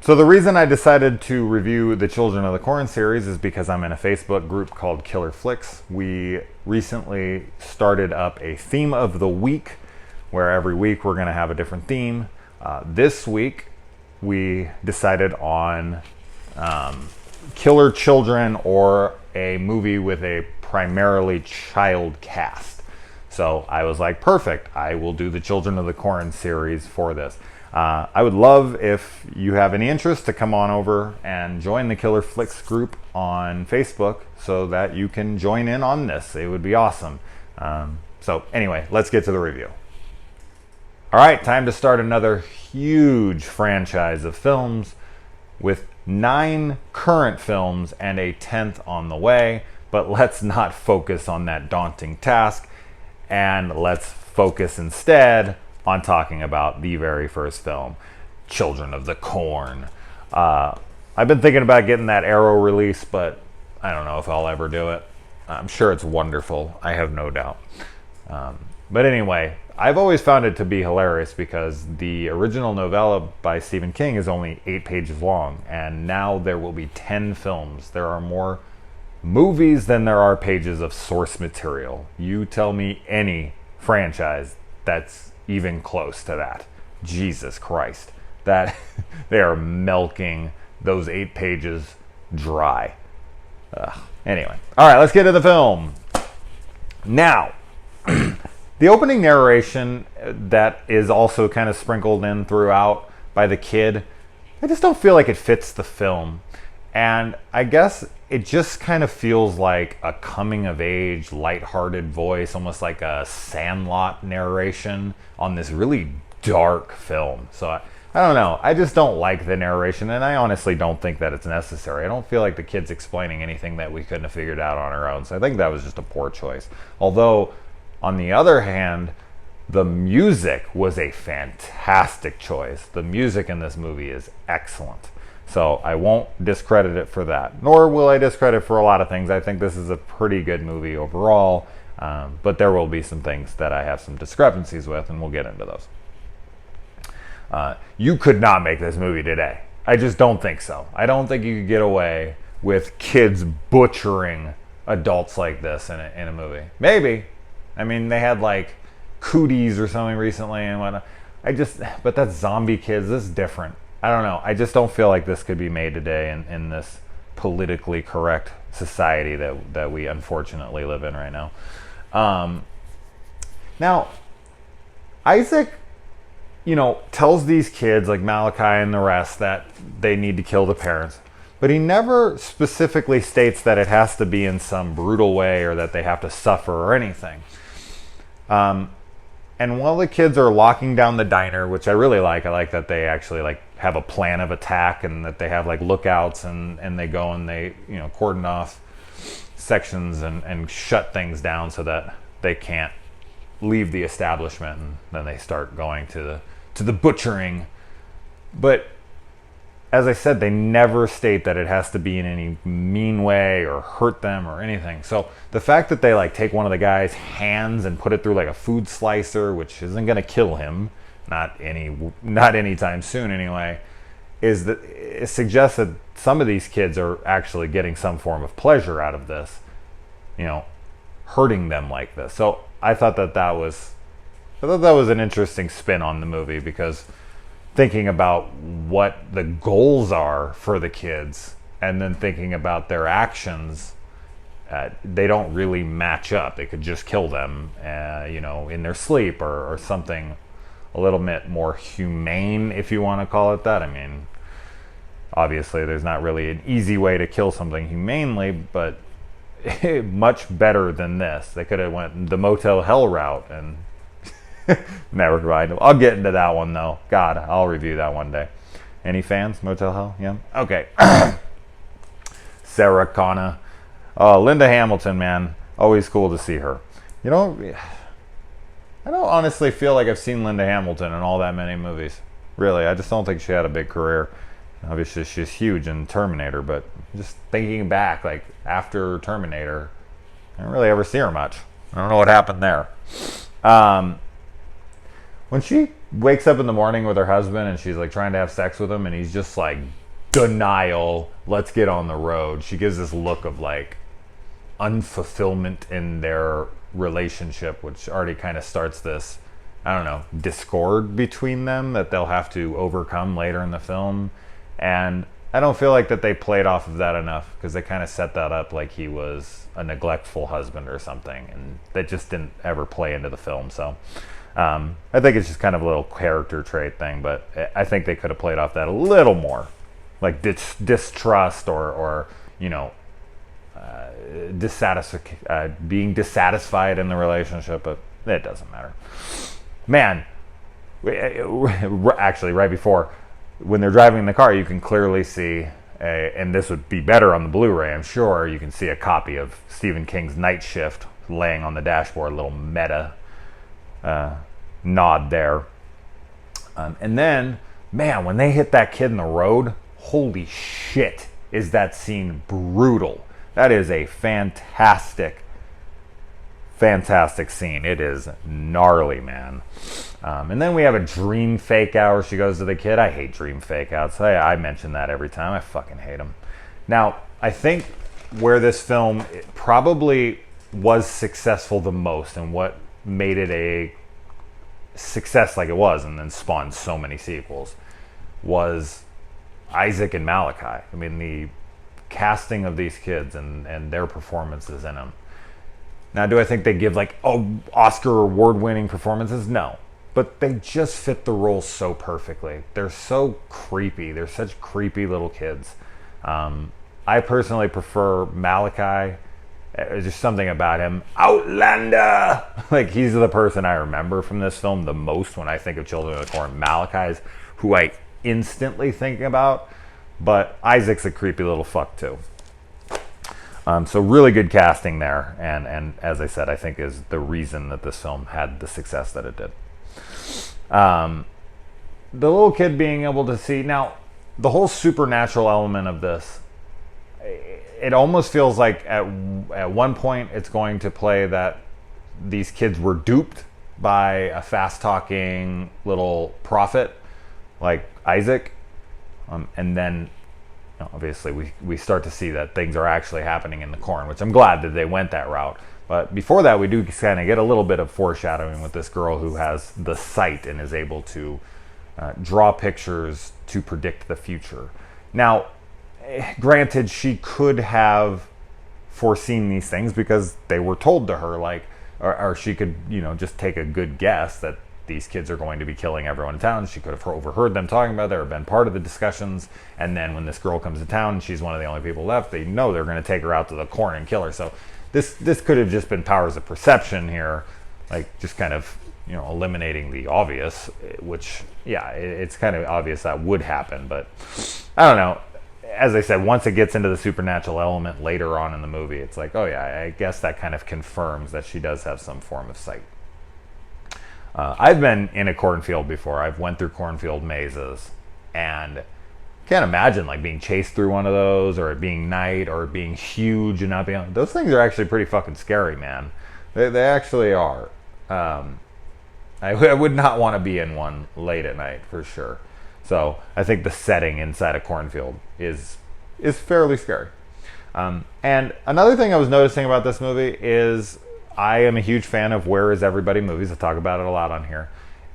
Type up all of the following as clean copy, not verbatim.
So the reason I decided to review the Children of the Corn series is because I'm in a Facebook group called Killer Flicks. We recently started up a theme of the week, where every week we're going to have a different theme. This week we decided on killer children or a movie with a primarily child cast. So I was like, perfect, I will do the Children of the Corn series for this. I would love if you have any interest to come on over and join the Killer Flicks group on Facebook so that you can join in on this. It would be awesome. So anyway, let's get to the review. All right, time to start another huge franchise of films with 9 current films and a 10th on the way. But let's not focus on that daunting task, and let's focus instead on talking about the very first film, Children of the Corn. I've been thinking about getting that Arrow release, but I don't know if I'll ever do it. I'm sure it's wonderful. I have no doubt. But anyway, I've always found it to be hilarious because the original novella by Stephen King is only 8 pages long, and now there will be 10 films. There are more movies than there are pages of source material. You tell me any franchise that's even close to that. Jesus Christ. That they are milking those 8 pages dry. Anyway. All right, let's get to the film. Now, the opening narration that is also kind of sprinkled in throughout by the kid, I just don't feel like it fits the film. And I guess it just kind of feels like a coming-of-age, lighthearted voice, almost like a Sandlot narration on this really dark film. So I don't know. I just don't like the narration, and I honestly don't think that it's necessary. I don't feel like the kid's explaining anything that we couldn't have figured out on our own. So I think that was just a poor choice. Although, on the other hand, the music was a fantastic choice. The music in this movie is excellent. So I won't discredit it for that, nor will I discredit for a lot of things. I think this is a pretty good movie overall, but there will be some things that I have some discrepancies with, and we'll get into those. You could not make this movie today. I just don't think so. I don't think you could get away with kids butchering adults like this in a movie. Maybe. I mean, they had like Cooties or something recently and whatnot. But that's zombie kids. This is different. I don't know. I just don't feel like this could be made today in this politically correct society that we unfortunately live in right now. Now, Isaac, tells these kids like Malachi and the rest that they need to kill the parents. But he never specifically states that it has to be in some brutal way or that they have to suffer or anything. And while the kids are locking down the diner, which I really like, I like that they actually have a plan of attack and that they have lookouts and they go and they cordon off sections and shut things down so that they can't leave the establishment, and then they start going to the butchering. But as I said, they never state that it has to be in any mean way or hurt them or anything. So the fact that they take one of the guy's hands and put it through a food slicer, which isn't going to kill him, not anytime soon anyway, it suggests that some of these kids are actually getting some form of pleasure out of this, hurting them like this. So I thought that was an interesting spin on the movie, because thinking about what the goals are for the kids and then thinking about their actions, they don't really match up. They could just kill them, in their sleep or something a little bit more humane, if you want to call it that. I mean, obviously there's not really an easy way to kill something humanely, but much better than this. They could have went the Motel Hell route and never mind. I'll get into that one though. God, I'll review that one day. Any fans? Motel Hell? Yeah? Okay. Sarah Connor. Oh, Linda Hamilton, man. Always cool to see her. I don't honestly feel like I've seen Linda Hamilton in all that many movies. Really, I just don't think she had a big career. Obviously, she's huge in Terminator, but just thinking back, after Terminator, I didn't really ever see her much. I don't know what happened there. When she wakes up in the morning with her husband and she's like trying to have sex with him and he's just like, denial, let's get on the road. She gives this look of like unfulfillment in their relationship, which already kind of starts this, I don't know, discord between them that they'll have to overcome later in the film. And I don't feel like that they played off of that enough, because they kind of set that up like he was a neglectful husband or something, and that just didn't ever play into the film. So I think it's just kind of a little character trait thing, but I think they could have played off that a little more, like distrust or you know, being dissatisfied in the relationship, but it doesn't matter. Man, actually, right before, when they're driving in the car, you can clearly see, and this would be better on the Blu-ray, I'm sure, you can see a copy of Stephen King's Night Shift laying on the dashboard, a little meta nod there. And then, man, when they hit that kid in the road, holy shit, is that scene brutal. That is a fantastic scene. It is gnarly, man. And then we have a dream fake out where she goes to the kid. I hate dream fake outs. I mention that every time. I fucking hate them. Now, I think where this film probably was successful the most, and what made it a success like it was and then spawned so many sequels, was Isaac and Malachi. I mean, the casting of these kids and their performances in them. Now, do I think they give like Oscar award-winning performances? No. But they just fit the role so perfectly. They're so creepy. They're such creepy little kids. I personally prefer Malachi. There's just something about him. Outlander! Like, he's the person I remember from this film the most when I think of Children of the Corn. Malachi's who I instantly think about. But Isaac's a creepy little fuck, too. So really good casting there. And as I said, I think is the reason that this film had the success that it did. The little kid being able to see... Now, the whole supernatural element of this, it almost feels like at one point it's going to play that these kids were duped by a fast-talking little prophet like Isaac. And then, you know, obviously, we start to see that things are actually happening in the corn, which I'm glad that they went that route. But before that, we do kind of get a little bit of foreshadowing with this girl who has the sight and is able to draw pictures to predict the future. Now, granted, she could have foreseen these things because they were told to her, like, or she could, you know, just take a good guess that these kids are going to be killing everyone in town. She could have overheard them talking about it or been part of the discussions. And then when this girl comes to town and she's one of the only people left, they know they're going to take her out to the corn and kill her. So this could have just been powers of perception here, like just kind of, you know, eliminating the obvious, which, yeah, it's kind of obvious that would happen. But I don't know. As I said, once it gets into the supernatural element later on in the movie, it's like, oh yeah, I guess that kind of confirms that she does have some form of sight. I've been in a cornfield before. I've went through cornfield mazes, and can't imagine like being chased through one of those, or it being night, or it being huge and not being. Those things are actually pretty fucking scary, man. They actually are. I would not want to be in one late at night for sure. So I think the setting inside a cornfield is fairly scary. And another thing I was noticing about this movie is I am a huge fan of Where Is Everybody movies. I talk about it a lot on here.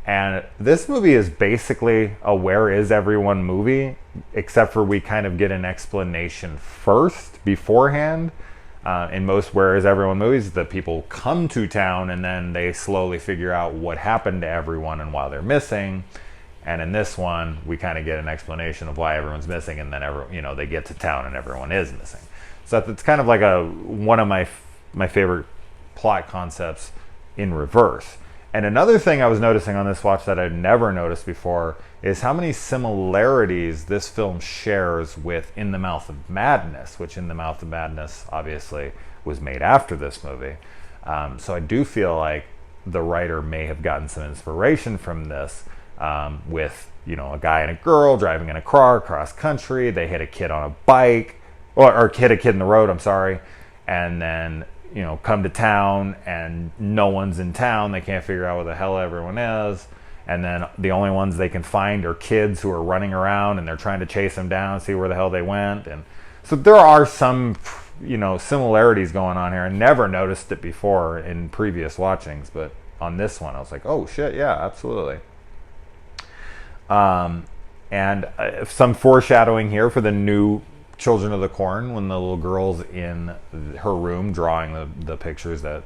And this movie is basically a Where Is Everyone movie, except for we kind of get an explanation first, beforehand. In most Where Is Everyone movies, the people come to town and then they slowly figure out what happened to everyone and why they're missing. And in this one, we kind of get an explanation of why everyone's missing, and then they get to town and everyone is missing. So it's kind of like one of my favorite plot concepts in reverse. And another thing I was noticing on this watch that I'd never noticed before is how many similarities this film shares with In the Mouth of Madness, which In the Mouth of Madness obviously was made after this movie. So I do feel like the writer may have gotten some inspiration from this, with, you know, a guy and a girl driving in a car cross country. They hit a kid on a bike, or hit a kid in the road, I'm sorry, and then, you know, come to town and no one's in town. They can't figure out where the hell everyone is. and then the only ones they can find are kids who are running around, and they're trying to chase them down, see where the hell they went. And so there are some, similarities going on here. I never noticed it before in previous watchings, but on this one I was like, oh shit, yeah, absolutely. And some foreshadowing here for the new Children of the Corn, when the little girl's in her room drawing the pictures that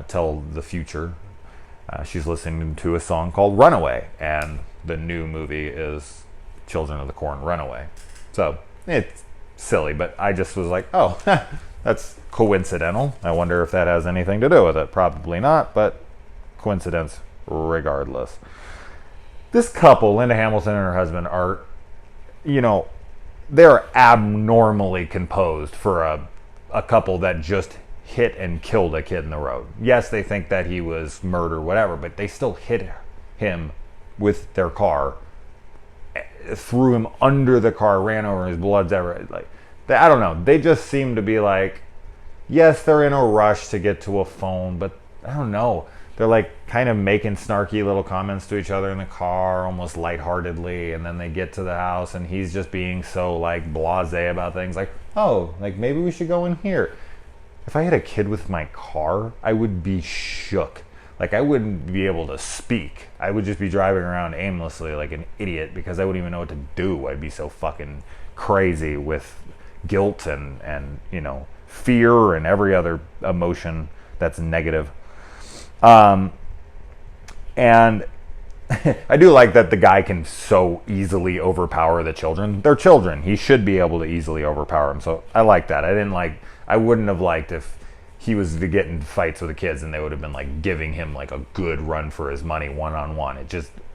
tell the future. She's listening to a song called Runaway, and the new movie is Children of the Corn Runaway. So it's silly, but I just was like, oh, that's coincidental. I wonder if that has anything to do with it. Probably not, but coincidence regardless. This couple, Linda Hamilton and her husband, are, they're abnormally composed for a couple that just hit and killed a kid in the road. Yes, they think that he was murdered, whatever, but they still hit him with their car, threw him under the car, ran over, his blood's ever, I don't know. They just seem to be like, yes, they're in a rush to get to a phone, but I don't know. They're like kind of making snarky little comments to each other in the car, almost lightheartedly, and then they get to the house and he's just being so blasé about things, like, oh, maybe we should go in here. If I had a kid with my car, I would be shook. I wouldn't be able to speak. I would just be driving around aimlessly like an idiot because I wouldn't even know what to do. I'd be so fucking crazy with guilt and fear and every other emotion that's negative. And I do like that the guy can so easily overpower the children. They're children. He should be able to easily overpower them. So I like that. I wouldn't have liked if he was to get in fights with the kids and they would have been giving him a good run for his money one-on-one.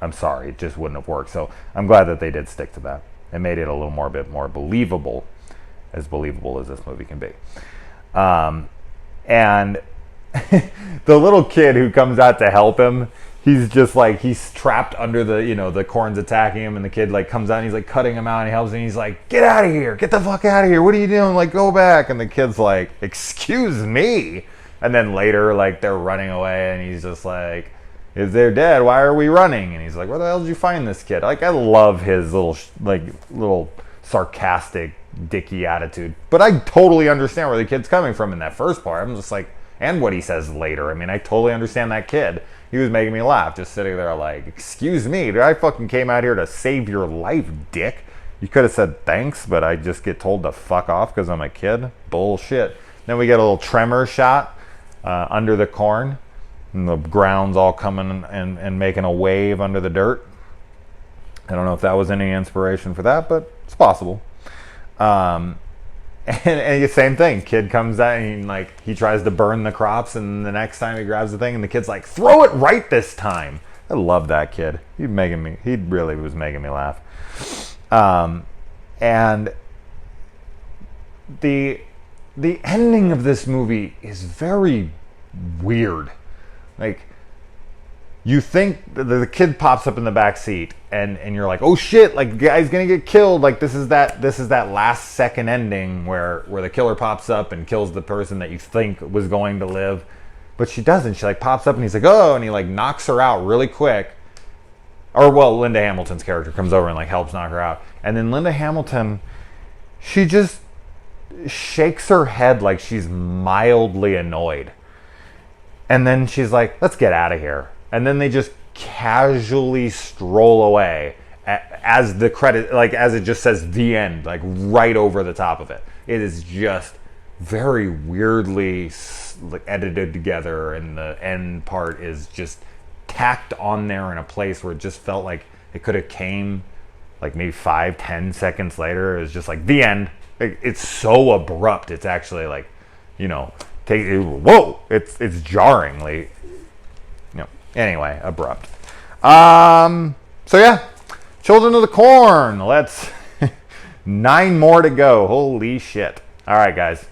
I'm sorry, it just wouldn't have worked. So I'm glad that they did stick to that. It made it a little bit more believable as this movie can be. And the little kid who comes out to help him, he's just he's trapped under the corn's attacking him, and the kid comes out and he's cutting him out, and he helps him, and he's like, get out of here, get the fuck out of here, what are you doing, go back. And the kid's like, excuse me. And then later they're running away and he's just like, if they're dead, why are we running? And he's like, where the hell did you find this kid? I love his little sarcastic dicky attitude, but I totally understand where the kid's coming from in that first part. I'm just and what he says later. I totally understand that kid. He was making me laugh, just sitting there excuse me, dude, I fucking came out here to save your life, dick. You could have said thanks, but I just get told to fuck off because I'm a kid? Bullshit. Then we get a little tremor shot under the corn, and the ground's all coming and making a wave under the dirt. I don't know if that was any inspiration for that, but it's possible. And the same thing, kid comes out and he tries to burn the crops, and the next time he grabs the thing and the kid's like, throw it right this time. I love that kid. He really was making me laugh. And the ending of this movie is very weird. You think the kid pops up in the back seat, and you're like, oh shit, the guy's gonna get killed. This is that last second ending where the killer pops up and kills the person that you think was going to live, but she doesn't. She pops up and he's like, oh, and he knocks her out really quick. Or Linda Hamilton's character comes over and helps knock her out, and then Linda Hamilton, she just shakes her head like she's mildly annoyed, and then she's like, let's get out of here. And then they just casually stroll away as the credit, as it just says the end, right over the top of it. It is just very weirdly edited together, and the end part is just tacked on there in a place where it just felt like it could have came maybe 5-10 seconds later. It was just the end. It's so abrupt. It's actually whoa! It's jarringly. Anyway, abrupt. So yeah, Children of the Corn. Let's 9 more to go. Holy shit. All right, guys.